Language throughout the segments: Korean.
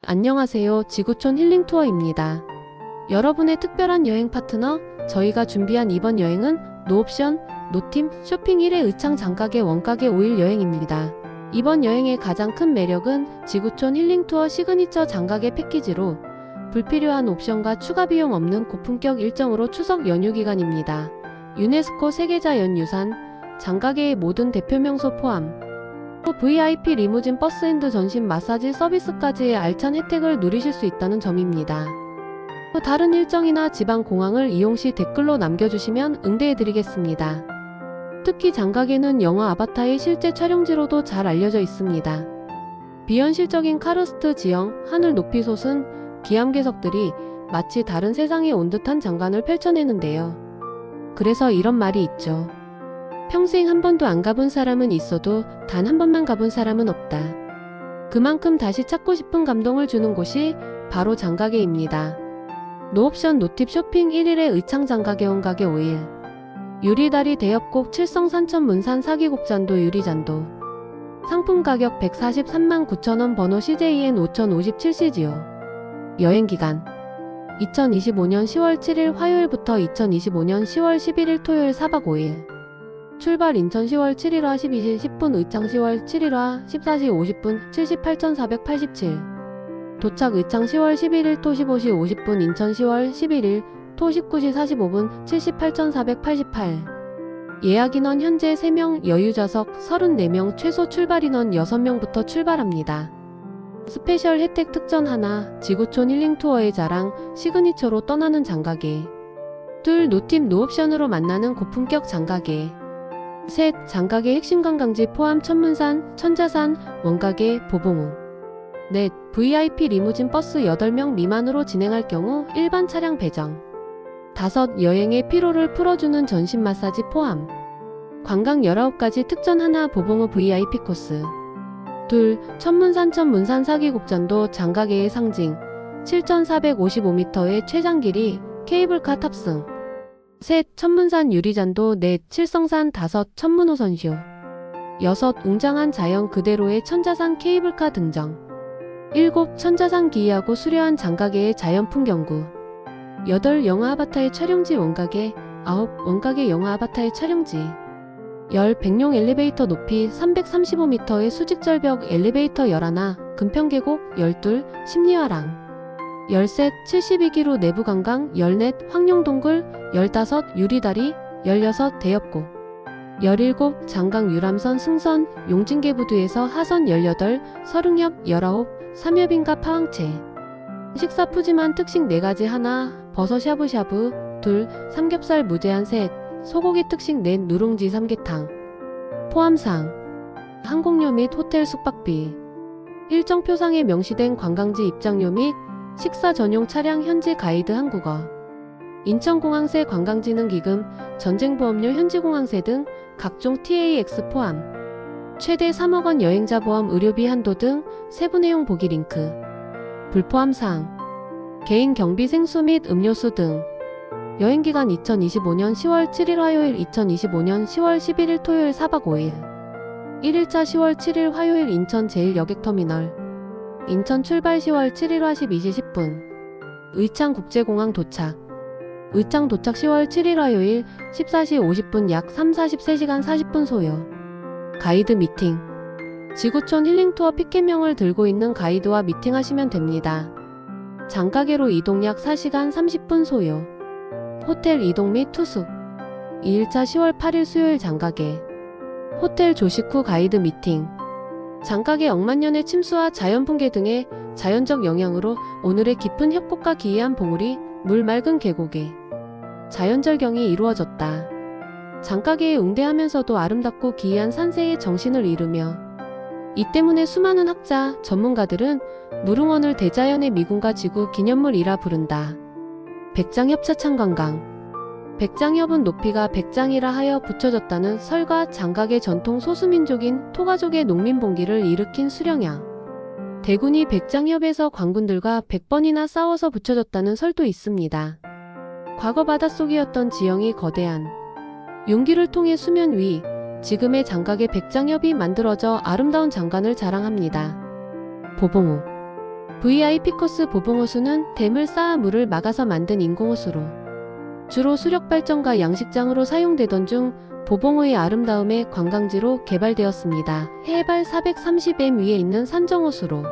안녕하세요. 지구촌 힐링투어입니다. 여러분의 특별한 여행 파트너, 저희가 준비한 이번 여행은 노옵션, 노팀, 쇼핑 1회 의창 장가게 원가게 5일 여행입니다. 이번 여행의 가장 큰 매력은 지구촌 힐링투어 시그니처 장가게 패키지로 불필요한 옵션과 추가 비용 없는 고품격 일정으로 추석 연휴 기간입니다. 유네스코 세계자연유산, 장가게의 모든 대표 명소 포함, VIP 리무진 버스 앤드 전신 마사지 서비스까지의 알찬 혜택을 누리실 수 있다는 점입니다. 다른 일정이나 지방 공항을 이용 시 댓글로 남겨주시면 응대해드리겠습니다. 특히 장가게는 영화 아바타의 실제 촬영지로도 잘 알려져 있습니다. 비현실적인 카르스트 지형, 하늘 높이 솟은 기암괴석들이 마치 다른 세상에 온 듯한 장관을 펼쳐내는데요. 그래서 이런 말이 있죠. 평생 한 번도 안 가본 사람은 있어도 단 한 번만 가본 사람은 없다. 그만큼 다시 찾고 싶은 감동을 주는 곳이 바로 장가게입니다. 노옵션 노팁 쇼핑 1일의 의창 장가게 원가게 5일. 유리다리 대엽곡 칠성 산천 문산 사기곡잔도 유리잔도. 상품 가격 143만 9천원 번호 CJN 5057CGO. 여행기간 2025년 10월 7일 화요일부터 2025년 10월 11일 토요일 4박 5일. 출발 인천 10월 7일화 12시 10분 의창 10월 7일화 14시 50분 78,487 도착 의창 10월 11일 토 15시 50분 인천 10월 11일 토 19시 45분 78,488 예약 인원 현재 3명 여유좌석 34명 최소 출발 인원 6명부터 출발합니다. 스페셜 혜택 특전 하나 지구촌 힐링투어의 자랑 시그니처로 떠나는 장가게 둘 노팁 노옵션으로 만나는 고품격 장가게 셋 장가게 핵심 관광지 포함 천문산, 천자산, 원가게, 보봉우 넷 VIP 리무진 버스 8명 미만으로 진행할 경우 일반 차량 배정 다섯 여행의 피로를 풀어주는 전신 마사지 포함 관광 19가지 특전 하나 보봉우 VIP 코스 둘 천문산 천문산 사기곡전도 장가게의 상징 7,455m의 최장 길이 케이블카 탑승 셋 천문산 유리잔도 넷 칠성산 다섯 천문호선쇼 여섯 웅장한 자연 그대로의 천자산 케이블카 등정 일곱 천자산 기이하고 수려한 장가게의 자연 풍경구 여덟 영화 아바타의 촬영지 원가게 아홉 원가게 영화 아바타의 촬영지 열 백룡 엘리베이터 높이 335m의 수직절벽 엘리베이터 11 금평계곡 12 심리화랑 13 72기로 내부관광 14 황룡동굴 15 유리다리 16 대엽곡 17 장강 유람선 승선 용진계부두에서 하선 18 서릉엽 19 삼엽인가 파왕채 식사 푸짐한 특식 4가지 하나 버섯 샤브샤브 둘 삼겹살 무제한 셋 소고기 특식 넷 누룽지 삼계탕 포함상 항공료 및 호텔 숙박비 일정 표상에 명시된 관광지 입장료 및 식사 전용 차량 현지 가이드 한국어 인천공항세 관광진흥기금 전쟁보험료 현지공항세 등 각종 TAX 포함 최대 3억원 여행자 보험 의료비 한도 등 세부 내용 보기 링크 불포함 사항 개인 경비 생수 및 음료수 등 여행기간 2025년 10월 7일 화요일 2025년 10월 11일 토요일 4박 5일 1일차 10월 7일 화요일 인천 제1여객터미널 인천 출발 10월 7일화 12시 10분 의창국제공항 도착 의창 도착 10월 7일 화요일 14시 50분 약 3-43시간 40분 소요 가이드 미팅 지구촌 힐링투어 피켓명을 들고 있는 가이드와 미팅하시면 됩니다. 장가게로 이동 약 4시간 30분 소요 호텔 이동 및 투숙 2일차 10월 8일 수요일 장가게 호텔 조식 후 가이드 미팅 장가게 억만년의 침수와 자연붕괴 등의 자연적 영향으로 오늘의 깊은 협곡과 기이한 봉우리, 물 맑은 계곡에 자연절경이 이루어졌다. 장가게에 웅대하면서도 아름답고 기이한 산세의 정신을 이루며 이 때문에 수많은 학자, 전문가들은 무릉원을 대자연의 미군과 지구 기념물이라 부른다. 백장협차창관광 백장협은 높이가 백장이라 하여 붙여졌다는 설과 장가게 전통 소수민족인 토가족의 농민봉기를 일으킨 수령양 대군이 백장협에서 관군들과 100번이나 싸워서 붙여졌다는 설도 있습니다. 과거 바닷속이었던 지형이 거대한 용기를 통해 수면 위 지금의 장가게 백장협이 만들어져 아름다운 장관을 자랑합니다. 보봉우 VIP 코스 보봉호수는 댐을 쌓아 물을 막아서 만든 인공호수로 주로 수력발전과 양식장으로 사용되던 중 보봉호의 아름다움에 관광지로 개발되었습니다. 해발 430m 위에 있는 산정호수로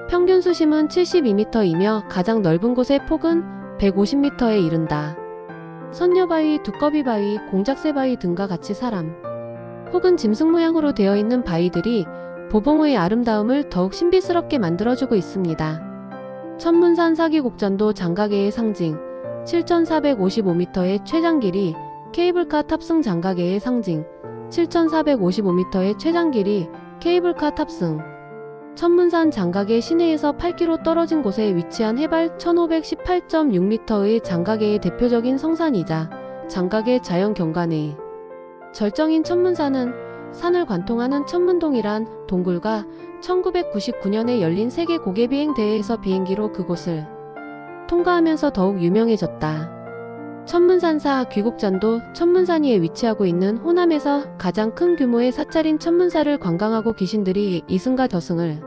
평균 수심은 72m이며 가장 넓은 곳의 폭은 150m에 이른다. 선녀바위, 두꺼비바위, 공작새바위 등과 같이 사람 혹은 짐승 모양으로 되어 있는 바위들이 보봉호의 아름다움을 더욱 신비스럽게 만들어주고 있습니다. 천문산 사기곡전도 장가계의 상징, 7,455m의 최장 길이, 케이블카 탑승 장가계의 상징, 7,455m의 최장 길이, 케이블카 탑승. 천문산 장가계 시내에서 8km 떨어진 곳에 위치한 해발 1,518.6m의 장가계의 대표적인 성산이자 장가계 자연경관의 절정인 천문산은 산을 관통하는 천문동이란 동굴과 1999년에 열린 세계 고개비행 대회에서 비행기로 그곳을 통과하면서 더욱 유명해졌다. 천문산사 귀곡전도 천문산 위에 위치하고 있는 호남에서 가장 큰 규모의 사찰인 천문사를 관광하고 귀신들이 이승과 저승을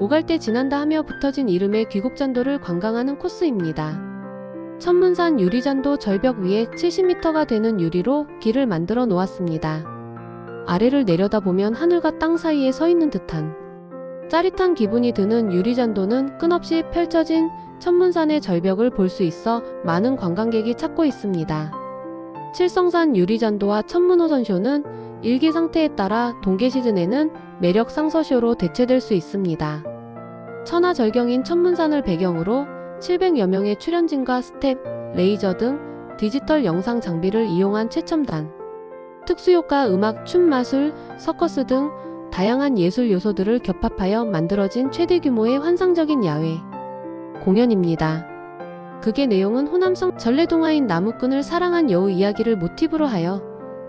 오갈 때 지난다 하며 붙어진 이름의 귀곡전도를 관광하는 코스입니다. 천문산 유리전도 절벽 위에 70m가 되는 유리로 길을 만들어 놓았습니다. 아래를 내려다보면 하늘과 땅 사이에 서 있는 듯한 짜릿한 기분이 드는 유리전도는 끝없이 펼쳐진 천문산의 절벽을 볼 수 있어 많은 관광객이 찾고 있습니다. 칠성산 유리전도와 천문호선쇼는 일기 상태에 따라 동계 시즌에는 매력 상서쇼로 대체될 수 있습니다. 천하절경인 천문산을 배경으로 700여 명의 출연진과 스텝, 레이저 등 디지털 영상 장비를 이용한 최첨단 특수효과, 음악, 춤, 마술, 서커스 등 다양한 예술 요소들을 겹합하여 만들어진 최대 규모의 환상적인 야외 공연입니다. 극의 내용은 호남성 전래동화인 나무꾼을 사랑한 여우 이야기를 모티브로 하여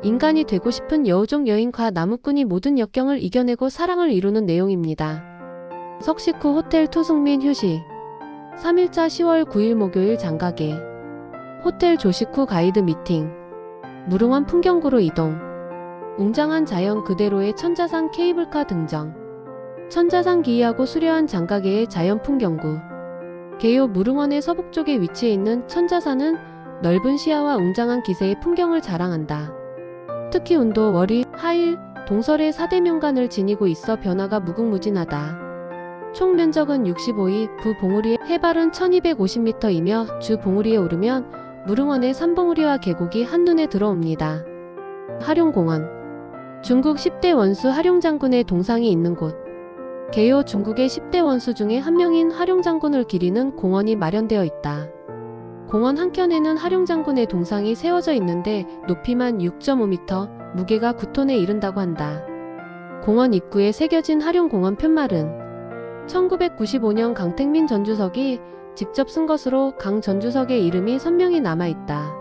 인간이 되고 싶은 여우족 여인과 나무꾼이 모든 역경을 이겨내고 사랑을 이루는 내용입니다. 석식후 호텔 투숙 및 휴식 3일차 10월 9일 목요일 장가계 호텔 조식 후 가이드 미팅 무릉원 풍경구로 이동 웅장한 자연 그대로의 천자산 케이블카 등정 천자산 기이하고 수려한 장가계의 자연 풍경구 계요 무릉원의 서북쪽에 위치해 있는 천자산은 넓은 시야와 웅장한 기세의 풍경을 자랑한다. 특히 운도, 월일, 하일, 동설의 4대 명간을 지니고 있어 변화가 무궁무진하다. 총 면적은 65이, 부봉우리의 해발은 1250m이며 주 봉우리에 오르면 무릉원의 산봉우리와 계곡이 한눈에 들어옵니다. 하룡공원 중국 10대 원수 하룡장군의 동상이 있는 곳 계요 중국의 10대 원수 중에 한 명인 하룡장군을 기리는 공원이 마련되어 있다. 공원 한켠에는 하룡장군의 동상이 세워져 있는데 높이만 6.5m, 무게가 9톤에 이른다고 한다. 공원 입구에 새겨진 하룡공원 편말은 1995년 강택민 전주석이 직접 쓴 것으로 강 전주석의 이름이 선명히 남아있다.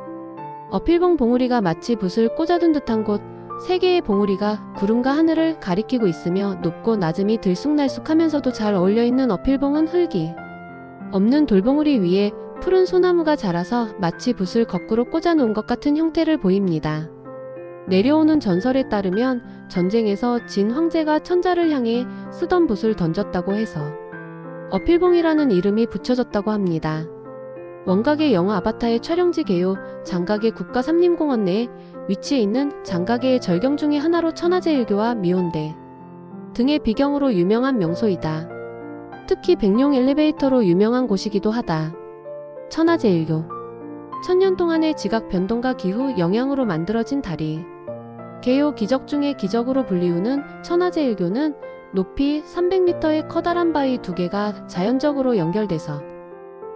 어필봉 봉우리가 마치 붓을 꽂아둔 듯한 곳, 세 개의 봉우리가 구름과 하늘을 가리키고 있으며 높고 낮음이 들쑥날쑥하면서도 잘 어울려있는 어필봉은 흙이 없는 돌봉우리 위에 푸른 소나무가 자라서 마치 붓을 거꾸로 꽂아놓은 것 같은 형태를 보입니다. 내려오는 전설에 따르면 전쟁에서 진 황제가 천자를 향해 쓰던 붓을 던졌다고 해서 어필봉이라는 이름이 붙여졌다고 합니다. 원각의 영화 아바타의 촬영지 계요 장가계 국가산림공원 내에 위치해 있는 장가계의 절경 중의 하나로 천하제일교와 미온대 등의 비경으로 유명한 명소이다. 특히 백룡 엘리베이터로 유명한 곳이기도 하다. 천하제일교 천년 동안의 지각 변동과 기후 영향으로 만들어진 다리 계요 기적 중의 기적으로 불리우는 천하제일교는 높이 300m의 커다란 바위 두 개가 자연적으로 연결돼서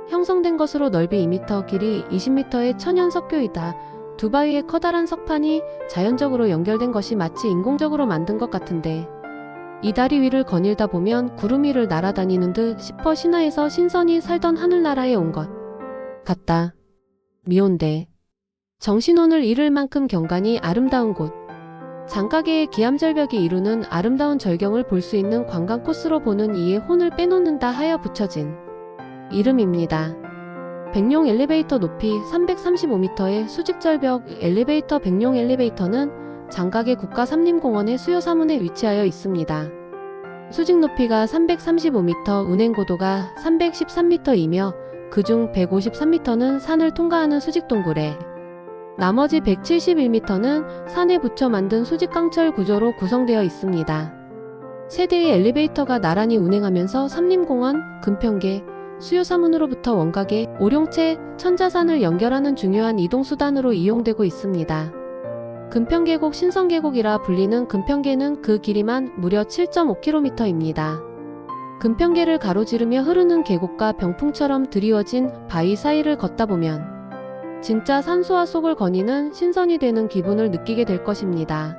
형성된 것으로 넓이 2m, 길이 20m의 천연석교이다. 두 바위의 커다란 석판이 자연적으로 연결된 것이 마치 인공적으로 만든 것 같은데 이 다리 위를 거닐다 보면 구름 위를 날아다니는 듯 싶어 신화에서 신선이 살던 하늘나라에 온 것 같다. 미온대 정신혼을 잃을 만큼 경관이 아름다운 곳 장가계의 기암절벽이 이루는 아름다운 절경을 볼 수 있는 관광 코스로 보는 이에 혼을 빼놓는다 하여 붙여진 이름입니다. 백룡 엘리베이터 높이 335m의 수직절벽 엘리베이터 백룡 엘리베이터는 장가계 국가산림공원의 수요사문에 위치하여 있습니다. 수직 높이가 335m, 운행 고도가 313m이며 그중 153m는 산을 통과하는 수직 동굴에 나머지 171m는 산에 붙여 만든 수직 강철 구조로 구성되어 있습니다. 세 대의 엘리베이터가 나란히 운행하면서 삼림공원, 금평계, 수요사문으로부터 원각에, 오룡채, 천자산을 연결하는 중요한 이동수단으로 이용되고 있습니다. 금평계곡 신성계곡이라 불리는 금평계는 그 길이만 무려 7.5km입니다. 금평계를 가로지르며 흐르는 계곡과 병풍처럼 드리워진 바위 사이를 걷다 보면 진짜 산수화 속을 거니는 신선이 되는 기분을 느끼게 될 것입니다.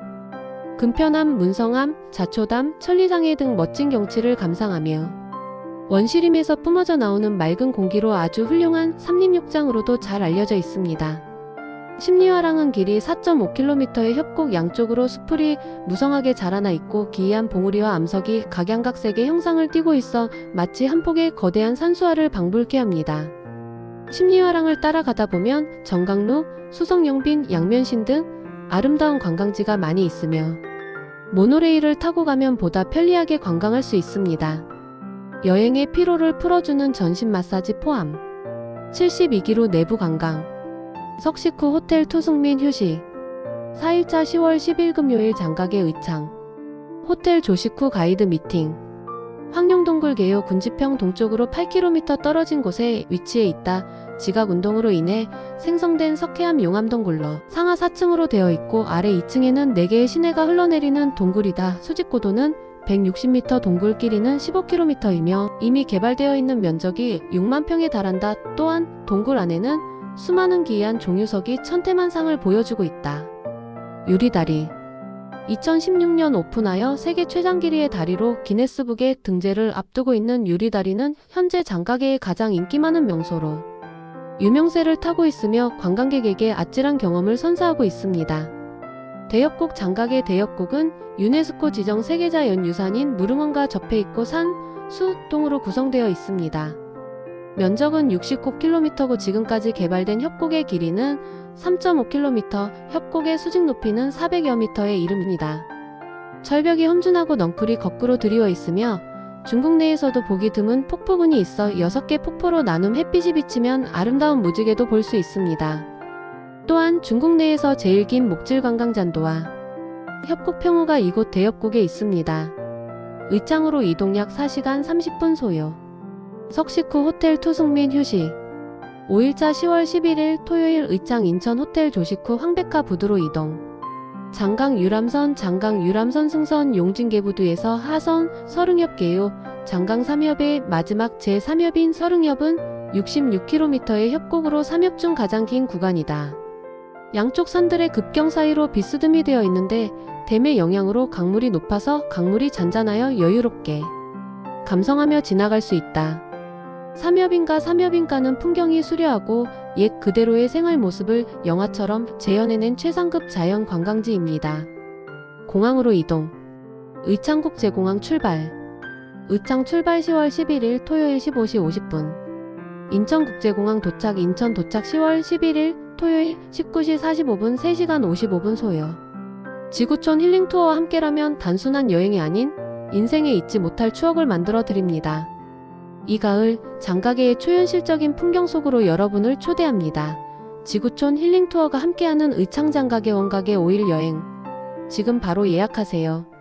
금편암, 문성암, 자초담, 천리장애 등 멋진 경치를 감상하며 원시림에서 뿜어져 나오는 맑은 공기로 아주 훌륭한 삼림욕장으로도 잘 알려져 있습니다. 심리화랑은 길이 4.5km의 협곡 양쪽으로 수풀이 무성하게 자라나 있고 기이한 봉우리와 암석이 각양각색의 형상을 띠고 있어 마치 한 폭의 거대한 산수화를 방불케 합니다. 심리화랑을 따라가다 보면 정강루, 수성영빈, 양면신 등 아름다운 관광지가 많이 있으며 모노레일을 타고 가면 보다 편리하게 관광할 수 있습니다. 여행의 피로를 풀어주는 전신 마사지 포함 72기로 내부 관광 석식 후 호텔 투숙 및 휴식 4일차 10월 10일 금요일 장각의 의창 호텔 조식 후 가이드 미팅 황룡동굴 개요 군지평 동쪽으로 8km 떨어진 곳에 위치해 있다. 지각 운동으로 인해 생성된 석회암 용암동굴로 상하 4층으로 되어 있고 아래 2층에는 4개의 시내가 흘러내리는 동굴이다. 수직 고도는 160m, 동굴 길이는 15km이며 이미 개발되어 있는 면적이 6만 평에 달한다. 또한 동굴 안에는 수많은 기이한 종유석이 천태만상을 보여주고 있다. 유리다리 2016년 오픈하여 세계 최장 길이의 다리로 기네스북에 등재를 앞두고 있는 유리다리는 현재 장가계의 가장 인기 많은 명소로 유명세를 타고 있으며 관광객에게 아찔한 경험을 선사하고 있습니다. 대역곡 장가계 대역곡은 유네스코 지정 세계자연유산인 무릉원과 접해 있고 산, 수, 동으로 구성되어 있습니다. 면적은 69km고 지금까지 개발된 협곡의 길이는 3.5km, 협곡의 수직 높이는 400여 m에 이릅니다. 절벽이 험준하고 넝쿨이 거꾸로 드리워 있으며 중국 내에서도 보기 드문 폭포군이 있어 6개 폭포로 나눔 햇빛이 비치면 아름다운 무지개도 볼 수 있습니다. 또한 중국 내에서 제일 긴 목질 관광잔도와 협곡 평호가 이곳 대역곡에 있습니다. 의창으로 이동 약 4시간 30분 소요. 석식 후 호텔 투숙 및 휴식 5일차 10월 11일 토요일 의창 인천 호텔 조식 후 황백화 부두로 이동 장강 유람선 승선 용진계부두에서 하선 서릉협 개요 장강 3협의 마지막 제3협인 서릉협은 66km의 협곡으로 3협 중 가장 긴 구간이다. 양쪽 산들의 급경 사이로 비스듬히 되어 있는데 댐의 영향으로 강물이 높아서 강물이 잔잔하여 여유롭게 감성하며 지나갈 수 있다. 삼협인가는 풍경이 수려하고 옛 그대로의 생활 모습을 영화처럼 재현해낸 최상급 자연 관광지입니다. 공항으로 이동 의창국제공항 출발 의창 출발 10월 11일 토요일 15시 50분 인천국제공항 도착 인천 도착 10월 11일 토요일 19시 45분 3시간 55분 소요. 지구촌 힐링투어와 함께라면 단순한 여행이 아닌 인생에 잊지 못할 추억을 만들어 드립니다. 이 가을 장가계의 초현실적인 풍경 속으로 여러분을 초대합니다. 지구촌 힐링투어가 함께하는 의창장가계 원가계 5일 여행 지금 바로 예약하세요.